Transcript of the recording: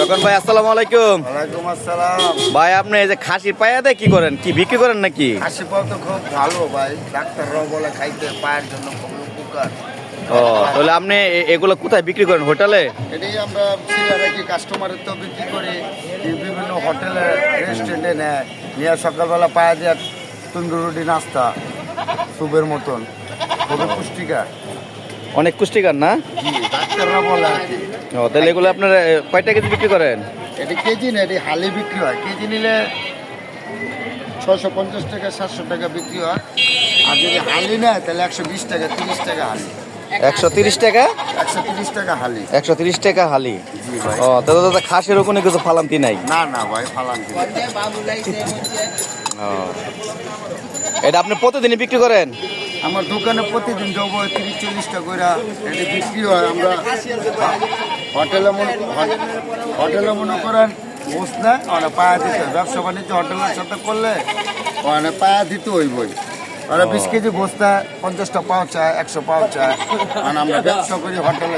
তখন ভাই আসসালামু আলাইকুম। ওয়ালাইকুম আসসালাম। ভাই আপনি এই যে খাসির পায়া দেয় কি করেন, কি বিক্রি করেন নাকি? হাসি পাও তো খুব ভালো ভাই, ডাক্তাররাও বলে খাইতে পায়ের জন্য খুব উপকার। ও তাহলে আপনি এগুলো কোথায় বিক্রি করেন, হোটেলে? এটাই আমরা ছেলে রাখি, কাস্টমারের তো বিক্রি করি, বিভিন্ন হোটেলে রেস্টুরেন্টে নেয়, নিয়ে সকালবেলা পায়ে দিয়ে তন্দুর রুটি নাস্তা স্যুপের মতন, খুবই পুষ্টিকর। অনেক পুষ্টিকর না? জি, ডাক্তাররা বলে আর কি। ও তাহলে এগুলো আপনার কয়টা কেজি বিক্রি করেন? এটি কেজি না, এটি হালি বিক্রি হয়। কেজি নিলে 650 টাকা 700 টাকা বিক্রি হয়, আর যদি হালি নেয় তাহলে 120 টাকা 30 টাকা হালি। 130 টাকা? 130 টাকা হালি। 130 টাকা হালি। জি ভাই। ও তাহলে তো খাসির কোনো কিছু ফালান্তি নাই। না না ভাই, ফালান দিন। ও এটা আপনি প্রতিদিনই বিক্রি করেন? আমার দোকানে প্রতিদিন যাবো 30-40টা করে এটি বিক্রি হয়। আমরা হোটেলে মনে করেন বস নেয়, ওরা পায়া দিতে হয়। ব্যবসা বাণিজ্য হোটেলের সাথে করলে ওখানে পায়া দিতে হইবই। ওরা 20 কেজি বস্তা 50টা পাও চায়, 100 পাও চায়, মানে আমরা ব্যবসা করি হোটেলে